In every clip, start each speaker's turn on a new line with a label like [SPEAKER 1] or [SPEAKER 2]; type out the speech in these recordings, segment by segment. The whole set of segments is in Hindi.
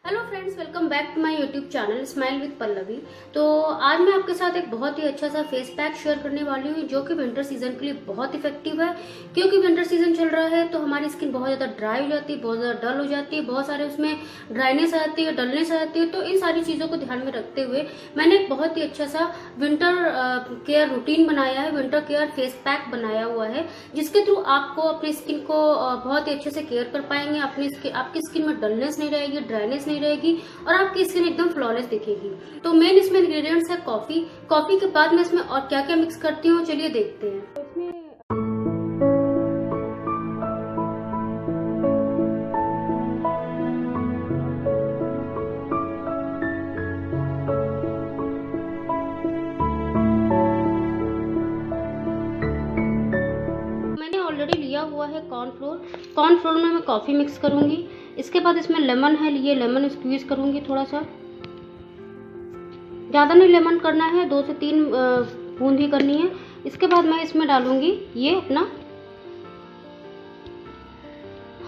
[SPEAKER 1] Hello friends, welcome back to my YouTube channel smile with Pallavi. तो आज मैं आपके साथ एक बहुत ही अच्छा सा फेस पैक शेयर करने वाली हूँ जो कि विंटर सीजन के लिए बहुत इफेक्टिव है। क्योंकि विंटर सीजन चल रहा है तो हमारी स्किन बहुत ज्यादा ड्राई हो जाती है, बहुत ज्यादा डल हो जाती है, बहुत सारे उसमें ड्राइनेस आती है, डलनेस आती है। तो इन सारी चीजों को ध्यान में रखते हुए मैंने एक बहुत ही अच्छा सा विंटर केयर रूटीन बनाया है, विंटर केयर फेस पैक बनाया हुआ है, जिसके थ्रू आपको अपनी स्किन को बहुत ही अच्छे से केयर कर पाएंगे। आपकी स्किन में डलनेस नहीं रहेगी, ड्राइनेस नहीं रहेगी और आपकी स्किन एकदम फ्लॉलेस दिखेगी। तो मेन इसमें इंग्रेडिएंट्स है कॉफी के बाद मैं इसमें और क्या क्या मिक्स करती हूँ, चलिए देखते हैं। मैंने ऑलरेडी लिया हुआ है कॉर्नफ्लोर में मैं कॉफी मिक्स करूंगी। इसके बाद इसमें लेमन है, लिए लेमन स्क्वीज करूंगी थोड़ा सा, ज्यादा नहीं लेमन करना है, 2 से 3 बूंद ही करनी है। इसके बाद मैं इसमें डालूंगी ये अपना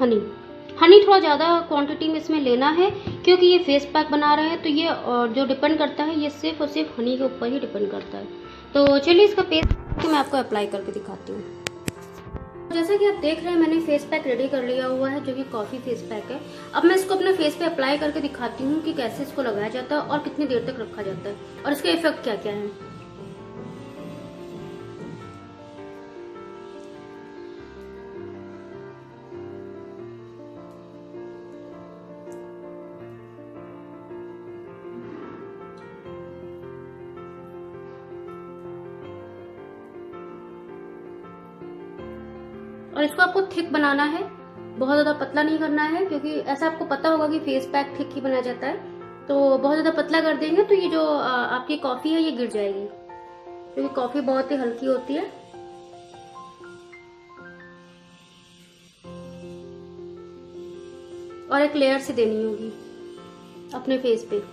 [SPEAKER 1] हनी थोड़ा ज्यादा क्वांटिटी में इसमें लेना है क्योंकि ये फेस पैक बना रहे हैं। तो ये जो डिपेंड करता है ये सिर्फ और सिर्फ हनी के ऊपर ही डिपेंड करता है। तो चलिए इसका पेस्ट मैं आपको अप्लाई करके दिखाती हूँ। जैसा कि आप देख रहे हैं मैंने फेस पैक रेडी कर लिया हुआ है जो कि कॉफी फेस पैक है। अब मैं इसको अपने फेस पे अप्लाई करके दिखाती हूँ कि कैसे इसको लगाया जाता है और कितनी देर तक रखा जाता है और इसके इफेक्ट क्या क्या है। और इसको आपको थिक बनाना है, बहुत ज्यादा पतला नहीं करना है, क्योंकि ऐसा आपको पता होगा कि फेस पैक थिक ही बनाया जाता है। तो बहुत ज्यादा पतला कर देंगे तो ये जो आपकी कॉफी है ये गिर जाएगी, क्योंकि कॉफी बहुत ही हल्की होती है। और एक लेयर से देनी होगी अपने फेस पे।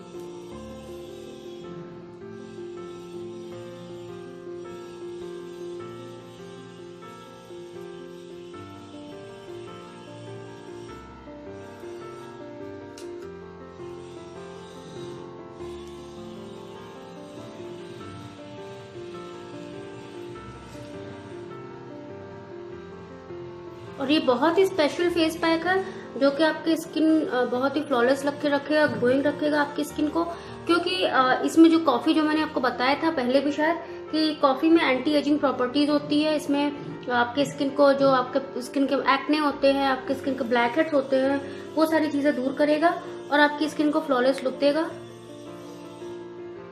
[SPEAKER 1] और ये बहुत ही स्पेशल फेस पैक है जो कि आपकी स्किन बहुत ही फ्लॉलेस रखेगा, ग्लोइंग रखेगा आपकी स्किन को। क्योंकि इसमें जो कॉफी, जो मैंने आपको बताया था पहले भी शायद, कि कॉफी में एंटी एजिंग प्रॉपर्टीज होती है। इसमें आपके स्किन को, जो आपके स्किन के एक्ने होते हैं, आपके स्किन के ब्लैक हेड्स होते हैं, वो सारी चीजें दूर करेगा और आपकी स्किन को फ्लॉलेस लुक देगा।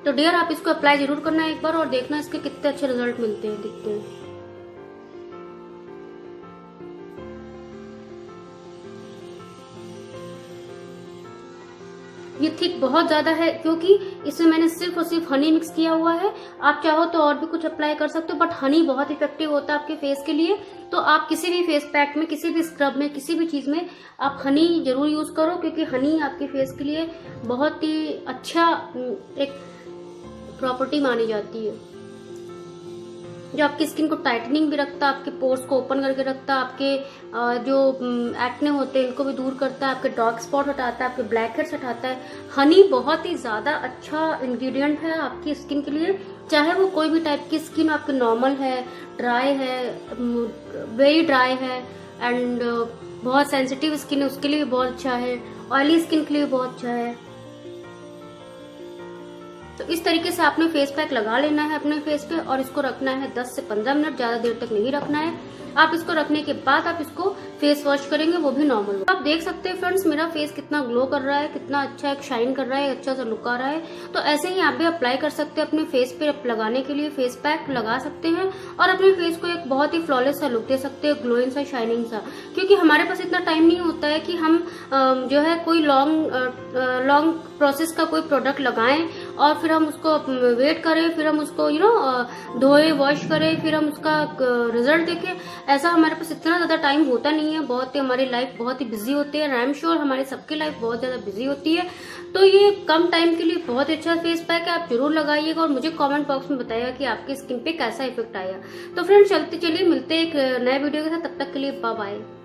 [SPEAKER 1] तो डियर, आप इसको अप्लाई जरूर करना एक बार और देखना इसके कितने अच्छे रिजल्ट मिलते हैं, दिखते हैं। ये थिक बहुत ज्यादा है क्योंकि इसमें मैंने सिर्फ और सिर्फ हनी मिक्स किया हुआ है। आप चाहो तो और भी कुछ अप्लाई कर सकते हो, बट हनी बहुत इफेक्टिव होता है आपके फेस के लिए। तो आप किसी भी फेस पैक में, किसी भी स्क्रब में, किसी भी चीज में आप हनी जरूर यूज करो, क्योंकि हनी आपके फेस के लिए बहुत ही अच्छा एक प्रॉपर्टी मानी जाती है, जो आपकी स्किन को टाइटनिंग भी रखता है, आपके पोर्स को ओपन करके रखता है, आपके जो एक्ने होते हैं इनको भी दूर करता है, आपके डार्क स्पॉट हटाता है, आपके ब्लैक हेड्स हटाता है। हनी बहुत ही ज्यादा अच्छा इंग्रेडिएंट है आपकी स्किन के लिए, चाहे वो कोई भी टाइप की स्किन आपकी नॉर्मल है, ड्राई है, वेरी ड्राई है, एंड बहुत सेंसिटिव स्किन है उसके लिए भी बहुत अच्छा है, ऑयली स्किन के लिए भी बहुत अच्छा है। तो इस तरीके से आपने फेस पैक लगा लेना है अपने फेस पे और इसको रखना है 10 से 15 मिनट, ज्यादा देर तक नहीं रखना है। आप इसको रखने के बाद आप इसको फेस वॉश करेंगे, वो भी नॉर्मल। आप देख सकते हैं फ्रेंड्स मेरा फेस कितना ग्लो कर रहा है, कितना अच्छा एक शाइन कर रहा है, अच्छा सा लुक आ रहा है। तो ऐसे ही आप भी अप्लाई कर सकते हैं अपने फेस पे लगाने के लिए, फेस पैक लगा सकते हैं और अपने फेस को एक बहुत ही फ्लॉलेस सा लुक दे सकते हैं, ग्लोइंग सा, शाइनिंग सा। क्योंकि हमारे पास इतना टाइम नहीं होता है कि हम जो है कोई लॉन्ग प्रोसेस का कोई प्रोडक्ट लगाएं और फिर हम उसको वेट करें, फिर हम उसको धोए, वॉश करें, फिर हम उसका रिजल्ट देखें। ऐसा हमारे पास इतना ज्यादा टाइम होता नहीं है, बहुत ही हमारी लाइफ बहुत ही बिजी होती है। आई एम श्योर हमारी सबकी लाइफ बहुत ज्यादा बिजी होती है। तो ये कम टाइम के लिए बहुत अच्छा फेस पैक है, आप जरूर लगाइएगा और मुझे कमेंट बॉक्स में बताइएगा कि आपकी स्किन पे कैसा इफेक्ट आया। तो फ्रेंड्स चलिए मिलते हैं एक नए वीडियो के साथ, तब तक के लिए बाय बाय।